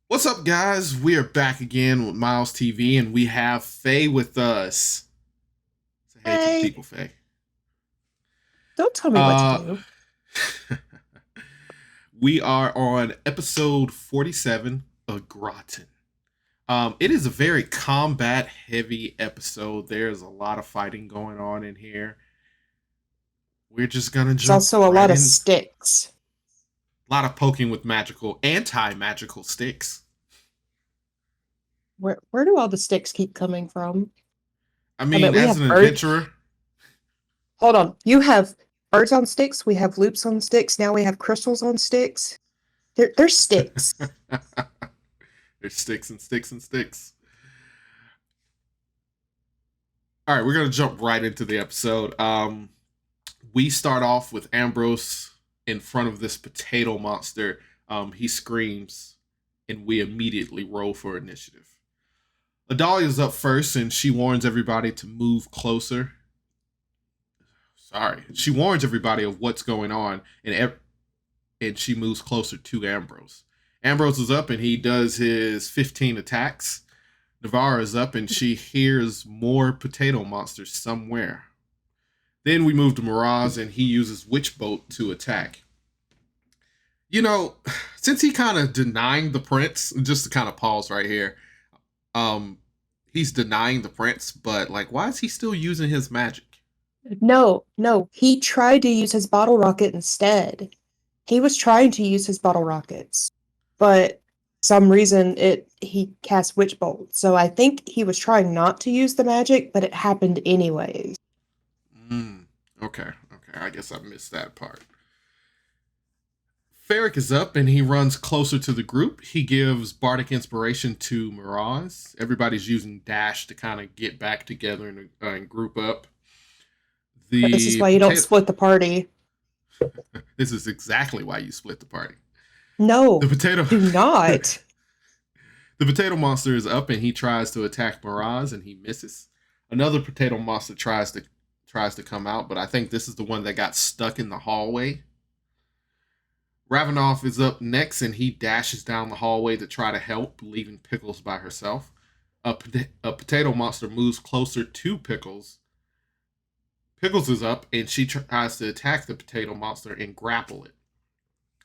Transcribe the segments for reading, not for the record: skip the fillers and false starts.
What's up, guys? We are back again with Miles TV, and we have Faye with us. Say hey to the Hey, people, Faye. don't tell me what to Uh, do. we are on episode 47 of Groton. It is a very combat-heavy episode. There's a lot of fighting going on in here. We're just gonna There's jump also a right lot of in. sticks. A lot of poking with magical, anti-magical sticks. Where do all the sticks keep coming from? I I bet mean, we as have an bird. adventurer, Hold on. You have birds on sticks. We have loops on sticks. Now we have crystals on sticks. They're sticks. there's sticks and sticks and sticks. All right, we're gonna jump right into the episode. We start off with Ambrose in front of this potato monster. He screams, and we immediately roll for initiative. Adalia's up first, and she warns everybody to move closer. Sorry, she warns everybody of what's going on, and she moves closer to Ambrose. Ambrose is up, and he does his 15 attacks. Navarra is up, and she hears more potato monsters somewhere. Then we move to Miraz, and he uses Witch Bolt to attack. You know, since he kind of denying the prince, just to kind of pause right here, um, he's denying the prince, but like, why is he still using his magic? No. He tried to use his bottle rocket instead. He was trying to use his bottle rockets, but some reason it he cast witch bolt. So I think he was trying not to use the magic, but it happened anyways. Okay, I guess I missed that part. Ferric is up and he runs closer to the group. He gives Bardic Inspiration to Miraz. Everybody's using Dash to kind of get back together and group up. But this is The why you don't potato. split the party. This is exactly why you split the party. The No, potato. do not. The potato monster is up and he tries to attack Miraz and he misses. Another potato monster tries to come out, but I think this is the one that got stuck in the hallway. Ravenoff is up next and he dashes down the hallway to try to help, leaving Pickles by herself. A potato monster moves closer to Pickles. Pickles is up and she tries to attack the potato monster and grapple it.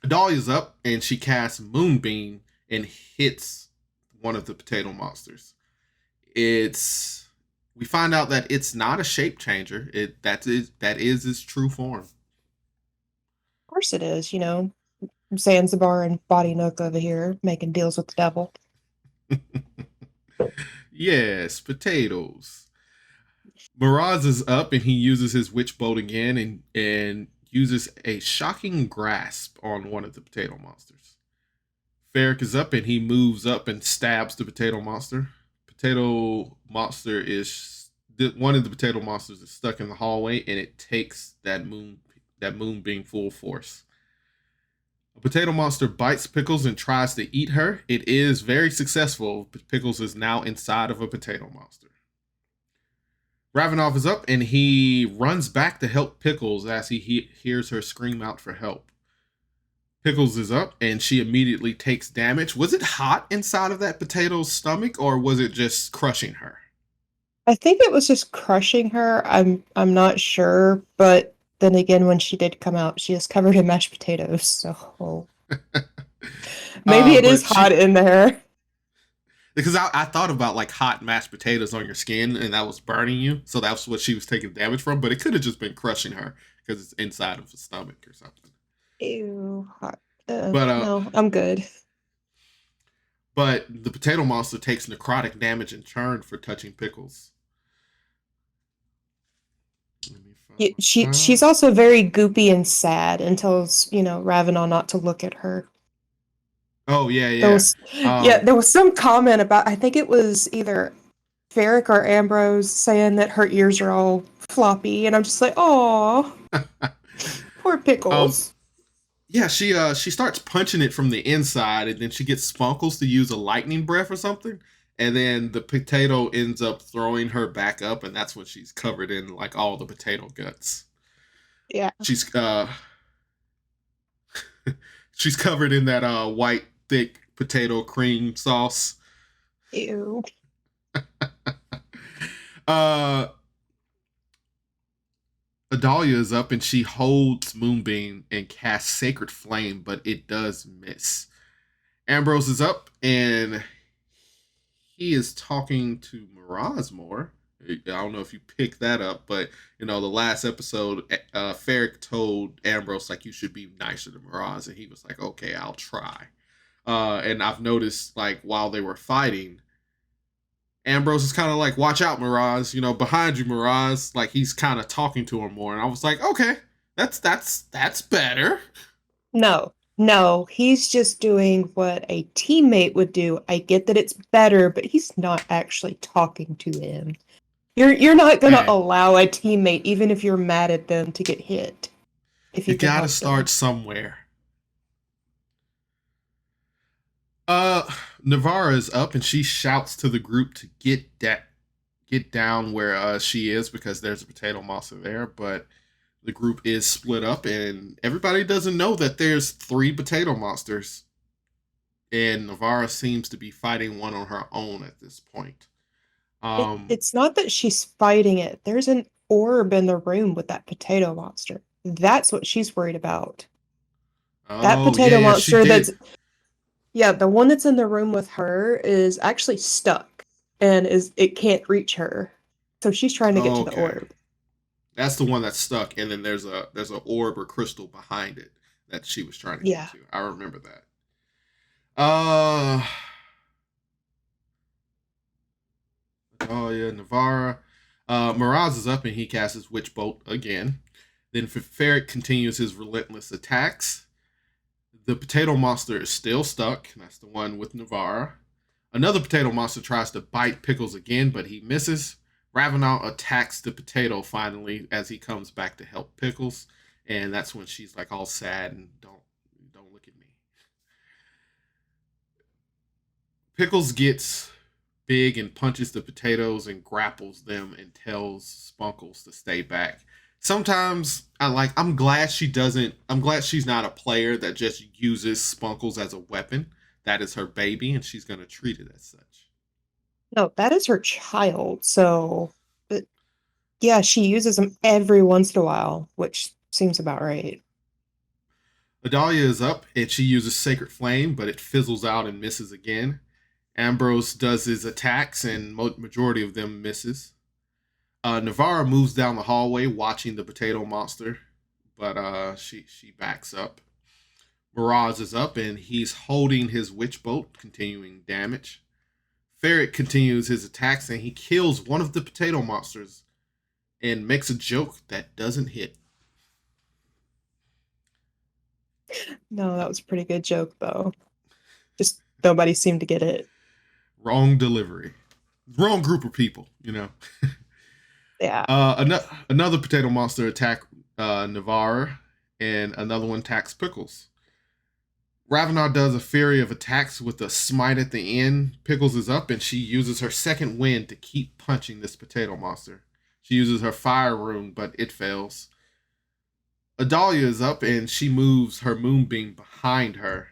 Dahlia's up and she casts Moonbeam and hits one of the potato monsters. It's we find out that it's not a shape changer. That is its true form. Of course it is, Zanzibar and Body Nook over here making deals with the devil. Yes, potatoes. Miraz is up and he uses his witch bolt again and uses a shocking grasp on one of the potato monsters. Ferric is up and he moves up and stabs the potato monster. Potato monster is one of the potato monsters is stuck in the hallway and it takes that moonbeam full force. A potato monster bites Pickles and tries to eat her. It is very successful, but Pickles is now inside of a potato monster. Ravenoff is up and he runs back to help Pickles as he hears her scream out for help. Pickles is up and she immediately takes damage. Was it hot inside of that potato's stomach or was it just crushing her? I think it was just crushing her. I'm not sure, but then again, when she did come out, she is covered in mashed potatoes, so maybe it is But hot she, in there. because I thought about like hot mashed potatoes on your skin and that was burning you. So that's what she was taking damage from. But it could have just been crushing her because it's inside of the stomach or something. Ew, hot. But No, I'm good. but the potato monster takes necrotic damage in turn for touching Pickles. Let me find my She's file. also very goopy and sad and tells, Ravenel not to look at her. Oh yeah, There yeah. was, yeah, Um, there was some comment about, I think it was either Ferric or Ambrose saying that her ears are all floppy, and I'm just like, oh, poor um, Pickles. yeah. She starts punching it from the inside, and then she gets Spunkles to use a lightning breath or something, and then the potato ends up throwing her back up, and that's when she's covered in like all the potato guts. Yeah. She's she's covered in that white thick potato cream sauce. Ew. uh Adalia is up and she holds Moonbeam and casts Sacred Flame, but it does miss. Ambrose is up and he is talking to Miraz more. I don't know if you picked that up, but the last episode, Ferric told Ambrose like you should be nicer to Miraz, and he was like, "Okay, I'll try." And I've noticed like while they were fighting, Ambrose is kind of like, "Watch out, Miraz! Behind you, Miraz!" Like he's kind of talking to her more, and I was like, "Okay, that's better." No, no, he's just doing what a teammate would do. I get that it's better, but he's not actually talking to him. You're not gonna Hey, allow a teammate, even if you're mad at them, to get hit if you you can gotta help them. start somewhere. Uh, Navarra is up and she shouts to the group to get down where she is because there's a potato monster there, but the group is split up and everybody doesn't know that there's three potato monsters and Navarra seems to be fighting one on her own at this point. Um It's not that she's fighting it. There's an orb in the room with that potato monster. That's what she's worried about. That oh yeah, potato yeah, she monster that's did. yeah, the one that's in the room with her is actually stuck and is it can't reach her. So she's trying to get Oh, to the okay. orb. That's the one that's stuck and then there's a orb or crystal behind it that she was trying to get Yeah. to. I remember that. Uh Oh yeah, Navarra. Miraz is up and he casts his Witch Bolt again. Then Ferric continues his relentless attacks. The potato monster is still stuck. That's the one with Navarra. Another potato monster tries to bite Pickles again, but he misses. Ravenel attacks the potato finally as he comes back to help Pickles, and that's when she's like all sad and don't look at me. Pickles gets big and punches the potatoes and grapples them and tells Spunkles to stay back. Sometimes I'm glad she's not a player that just uses Spunkles as a weapon. That is her baby and she's gonna treat it as such. No, that is her child. So, but yeah, she uses them every once in a while, which seems about right. Adalia is up and she uses Sacred Flame, but it fizzles out and misses again. Ambrose does his attacks and majority of them misses. Navarra moves down the hallway watching the potato monster, but she backs up. Miraz is up and he's holding his witch bolt, continuing damage. Ferret continues his attacks and he kills one of the potato monsters and makes a joke that doesn't hit. No, that was a pretty good joke though. Just nobody seemed to get it. Wrong delivery. Wrong group of people. Yeah. Another potato monster attack Navarra, and another one attacks Pickles. Ravenar does a fury of attacks with a smite at the end. Pickles is up and she uses her second wind to keep punching this potato monster. She uses her fire rune, but it fails. Adalia is up and she moves her moonbeam behind her.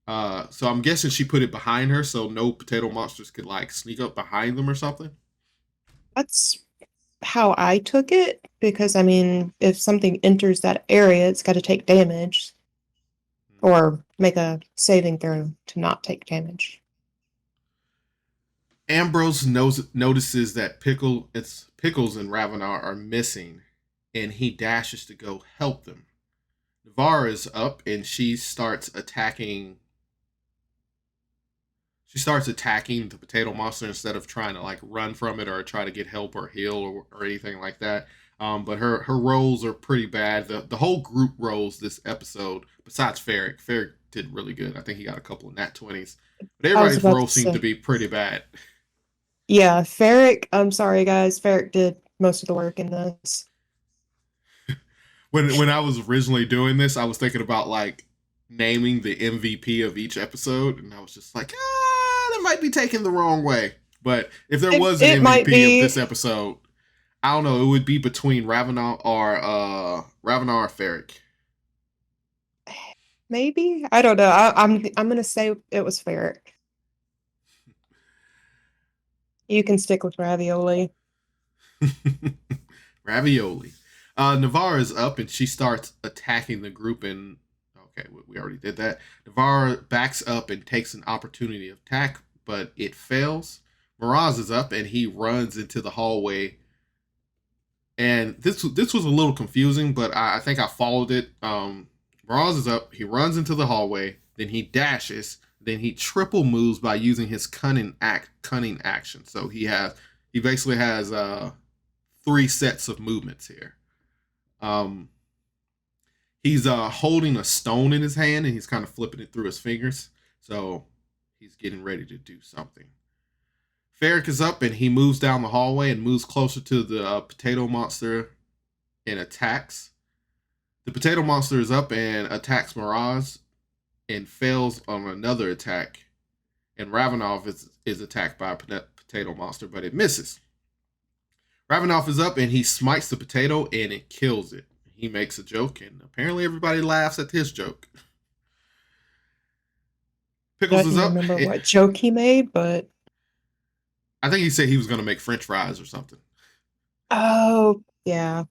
So I'm guessing she put it behind her so no potato monsters could like sneak up behind them or something. That's how I took it because I mean, if something enters that area, it's got to take damage or make a saving throw to not take damage. Ambrose notices that Pickles and Ravenar are missing, and he dashes to go help them. Navarra is up and she starts attacking the potato monster instead of trying to like run from it or try to get help or heal or anything like that. But her rolls are pretty bad. The whole group rolls this episode, besides Ferric. Ferric did really good. I think he got a couple of nat 20s. But I was everybody's about rolls to seem to say, be pretty bad. yeah, Ferric, I'm sorry guys, Ferric did most of the work in this. When I was originally doing this, I was thinking about like naming the MVP of each episode, and I was just like, that might be taken the wrong way. But if there It was an it might MVP of this be episode, I don't know. It would be between Ravenar or Ferric. maybe? I don't know. I'm gonna say it was ferret. You can stick with ravioli. Ravioli. Navarre is up and she starts attacking the group. And okay, we already did that. Navarre backs up and takes an opportunity of attack, but it fails. Miraz is up and he runs into the hallway. And this was a little confusing, but I think I followed it. Miraz is up. He runs into the hallway. Then he dashes. Then he triple moves by using his cunning action. So he basically has three sets of movements here. Um, he's holding a stone in his hand and he's kind of flipping it through his fingers. So he's getting ready to do something. Ferric is up and he moves down the hallway and moves closer to the potato monster and attacks. The potato monster is up and attacks Miraz and fails on another attack. And Ravenov is attacked by a potato monster, but it misses. Ravenov is up and he smites the potato and it kills it. He makes a joke and apparently everybody laughs at his joke. I Pickles don't is even up. remember what joke he made, but I think he said he was going to make French fries or something. oh yeah.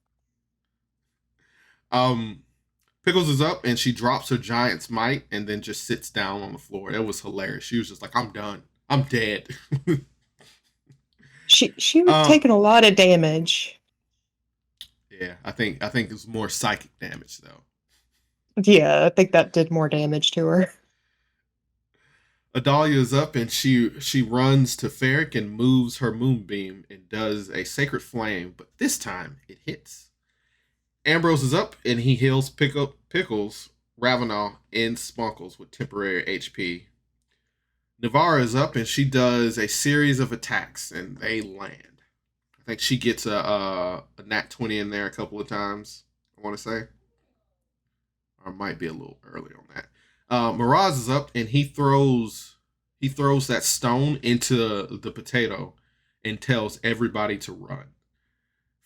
Um, Pickles is up and she drops her giant smite and then just sits down on the floor. That was hilarious. She was just like, "I'm done. I'm dead." She was uh, taking a lot of damage. yeah, I think it was more psychic damage though. Yeah, I think that did more damage to her. Adalia is up and she runs to Ferric and moves her moonbeam and does a sacred flame, but this time it hits. Ambrose is up and he heals Pickles, Ravenel, and Spunkles with temporary HP. Navarra is up and she does a series of attacks and they land. I think she gets a nat 20 in there a couple of times, I want to say. Or it might be a little early on that. Miraz is up and he throws that stone into the potato and tells everybody to run.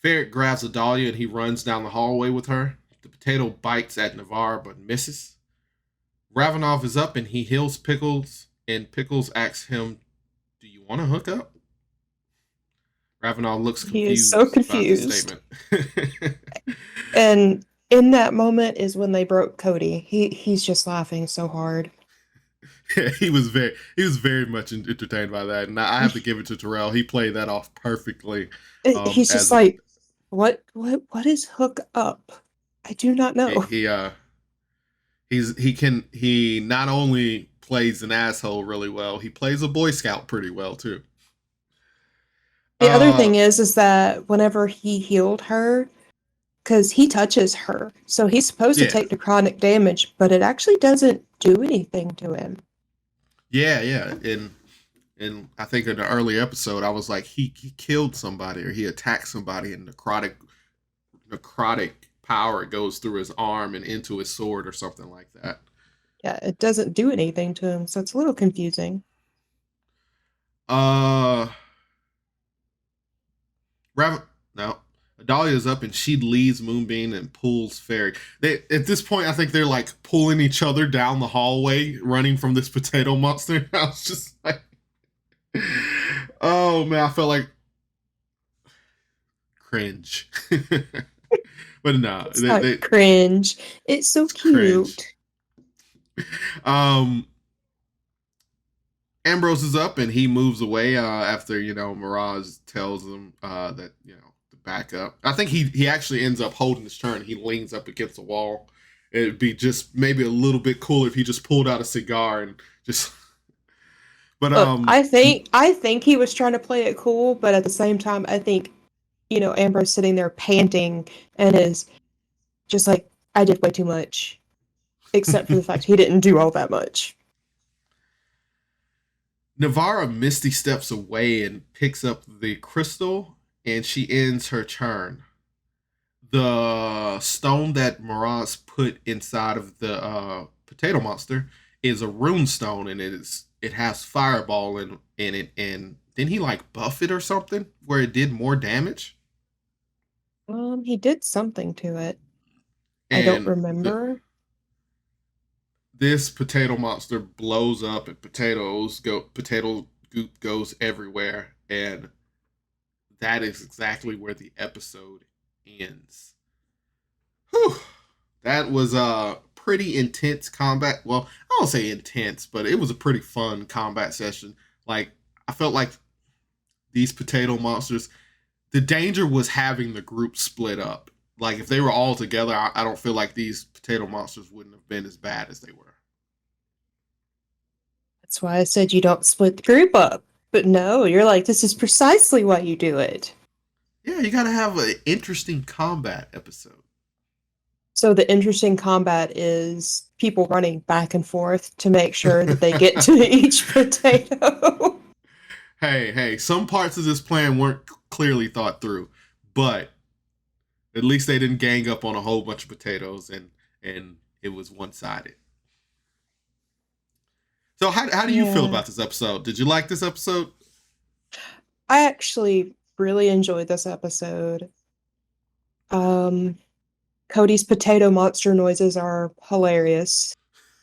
Ferret grabs Adalia and he runs down the hallway with her. The potato bites at Navarre but misses. Ravenov is up and he heals Pickles, and Pickles asks him, "Do you want to hook up?" Ravenov looks He is so confused about this confused. statement. And in that moment is when they broke Cody. He's just laughing so hard. Yeah, he was very much entertained by that, and I have to give it to Terrell. He played that off perfectly. He's just As a like, what is hook up? I do not he, know. he he not only plays an asshole really well, he plays a Boy Scout pretty well too. The other Uh, thing is that whenever he healed her, because he touches her, so he's supposed to yeah, take necrotic damage, but it actually doesn't do anything to him. yeah, and I think in the early episode, I was like, he killed somebody or he attacked somebody, and necrotic power goes through his arm and into his sword or something like that. Yeah, it doesn't do anything to him, so it's a little confusing. Uh, Rav- no, Dahlia's up and she leads Moonbeam and pulls Fairy. At this point, I think they're like pulling each other down the hallway, running from this potato monster. I was just like, oh man, I felt like cringe. But no, It's not cringe. It's so it's cringe. cute. Um, Ambrose is up and he moves away after Mirage tells him that to back up. I think he actually ends up holding his turn. He leans up against the wall. It'd be just maybe a little bit cooler if he just pulled out a cigar and just. But Look, I think he was trying to play it cool, but at the same time, I think Amber's sitting there panting and is just like, I did way too much, except for the fact he didn't do all that much. Navarra misty steps away and picks up the crystal, and she ends her turn. The stone that Mirage put inside of the potato monster is a rune stone, and it has fireball in it. And then he like buff it or something where it did more damage. He did something to it. I don't And the remember. this potato monster blows up and potato goop goes everywhere, and that is exactly where the episode ends. Whew. That was a pretty intense combat. Well, I don't say intense, but it was a pretty fun combat session. Like, I felt like these potato monsters, the danger was having the group split up. Like, if they were all together, I don't feel like these potato monsters wouldn't have been as bad as they were. That's why I said you don't split the group up. But no, you're like, this is precisely why you do it. Yeah, you gotta have an interesting combat episode. So the interesting combat is people running back and forth to make sure that they get to each potato. Hey, some parts of this plan weren't clearly thought through, but at least they didn't gang up on a whole bunch of potatoes and it was one sided. So how do you feel Yeah. about this episode? Did you like this episode? I actually really enjoyed this episode. Um, Cody's potato monster noises are hilarious.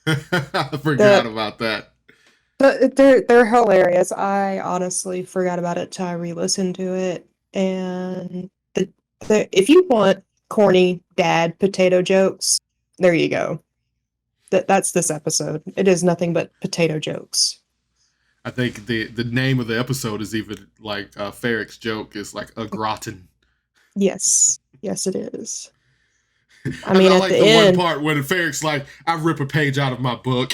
I forgot The about that. they're hilarious. I honestly forgot about it till I re-listened to it. And the if you want corny dad potato jokes, there you go. That's this episode. It is nothing but potato jokes. I think the name of the episode is even like Ferrick's joke is like a gratin. Yes. Yes, it is. I mean, I at like the the one end, part when Ferrick's like, I rip a page out of my book.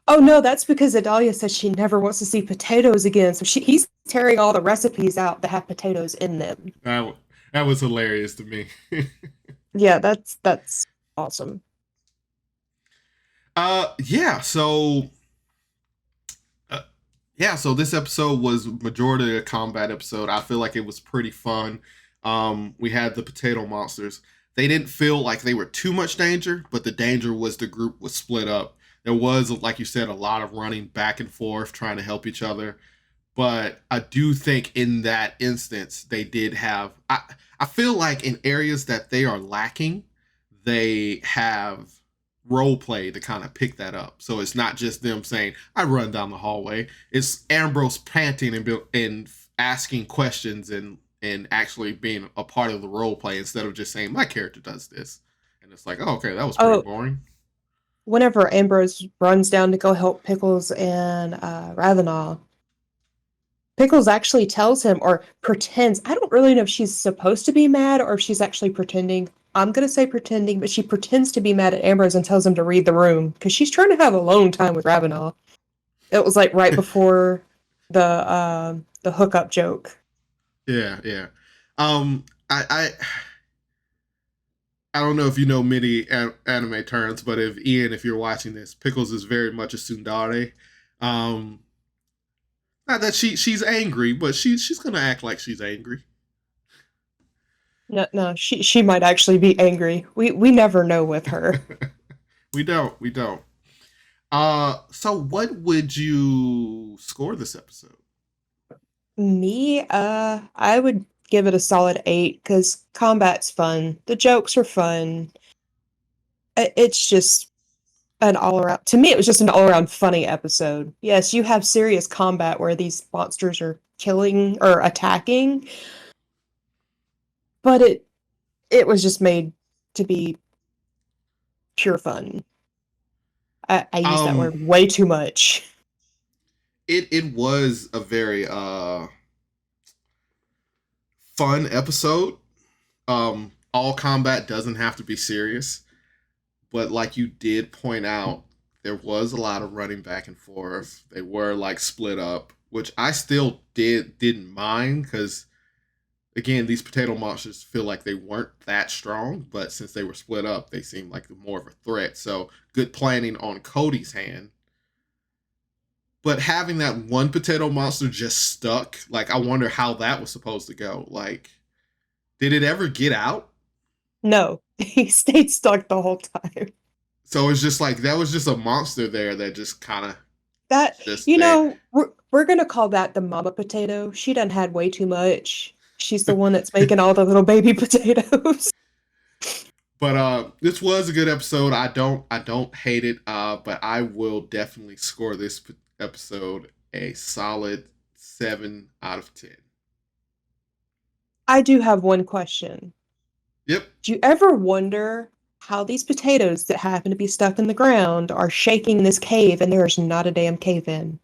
oh no, that's because Adalia says she never wants to see potatoes again. So he's tearing all the recipes out that have potatoes in them. that, that was hilarious to me. Yeah, that's awesome. Yeah, so uh, yeah, so this episode was majority a combat episode. I feel like it was pretty fun. We had the potato monsters. They didn't feel like they were too much danger, but the danger was the group was split up. There was, like you said, a lot of running back and forth trying to help each other. But I do think in that instance they did have. I feel like in areas that they are lacking, they have role play to kind of pick that up. So it's not just them saying, "I run down the hallway." It's Ambrose panting and asking questions and actually being a part of the role play instead of just saying, "My character does this." And it's like, "Oh, okay, that was pretty Oh, boring." whenever Ambrose runs down to go help Pickles and Ravenel, Pickles actually tells him or pretends. I don't really know if she's supposed to be mad or if she's actually pretending. I'm gonna say pretending, but she pretends to be mad at Ambrose and tells him to read the room because she's trying to have alone time with Ravenel. It was like right before the hookup joke. Yeah, yeah. I don't know if you know many anime terms, but if Ian, if you're watching this, Pickles is very much a tsundere. Um, Not that she's angry, but she's gonna act like she's angry. No, no, she might actually be angry. We never know with her. We don't. So what would you score this episode? Me, I would give it a solid 8 because combat's fun. The jokes are fun. It's just an all around. To me, it was just an all around funny episode. Yes, you have serious combat where these monsters are killing or attacking, but it was just made to be pure fun. I use that Um, word way too much. it was a very fun episode. All combat doesn't have to be serious, but like you did point out, there was a lot of running back and forth. They were like split up, which I still didn't mind because again, these potato monsters feel like they weren't that strong, but since they were split up, they seemed like more of a threat. So good planning on Cody's hand. But having that one potato monster just stuck, like I wonder how that was supposed to go. Like, did it ever get out? No, he stayed stuck the whole time. So it's just like that was just a monster there that just kind of That just you there. know, we're gonna call that the mama potato. She done had way too much. She's the one that's making all the little baby potatoes. But this was a good episode. I don't hate it. But I will definitely score this episode a solid 7 out of 10. I do have one question. Yep. Do you ever wonder how these potatoes that happen to be stuck in the ground are shaking in this cave and there's not a damn cave in?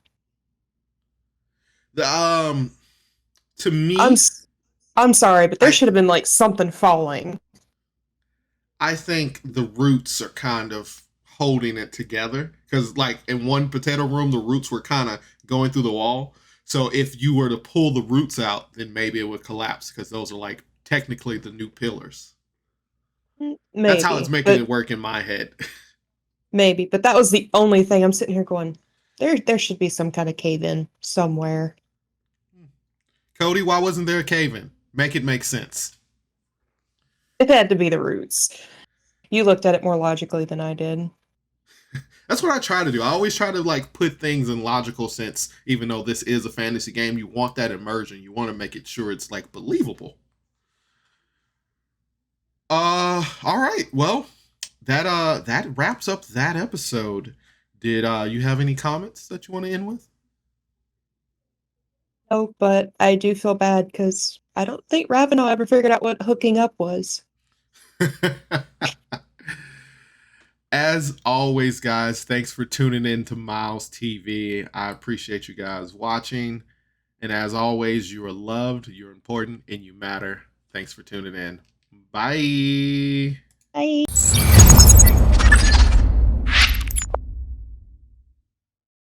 The to I'm me, s- I'm sorry, but there I should have been like something falling. I think the roots are kind of holding it together because, like, in one potato room, the roots were kind of going through the wall. So if you were to pull the roots out, then maybe it would collapse because those are like technically the new pillars. That's how it's Maybe, making but it work in my head. maybe, but that was the only thing I'm sitting here going, there should be some kind of cave in somewhere. Cody, why wasn't there a cave in? Make it make sense. It had to be the roots. You looked at it more logically than I did. That's what I try to do. I always try to like put things in logical sense, even though this is a fantasy game. You want that immersion. You want to make it sure it's like believable. All right. Well, that wraps up that episode. Did you have any comments that you want to end with? Oh, but I do feel bad because I don't think Ravenel ever figured out what hooking up was. As always, guys, thanks for tuning in to Miles TV. I appreciate you guys watching. And as always, you are loved, you're important, and you matter. Thanks for tuning in. Bye. Bye.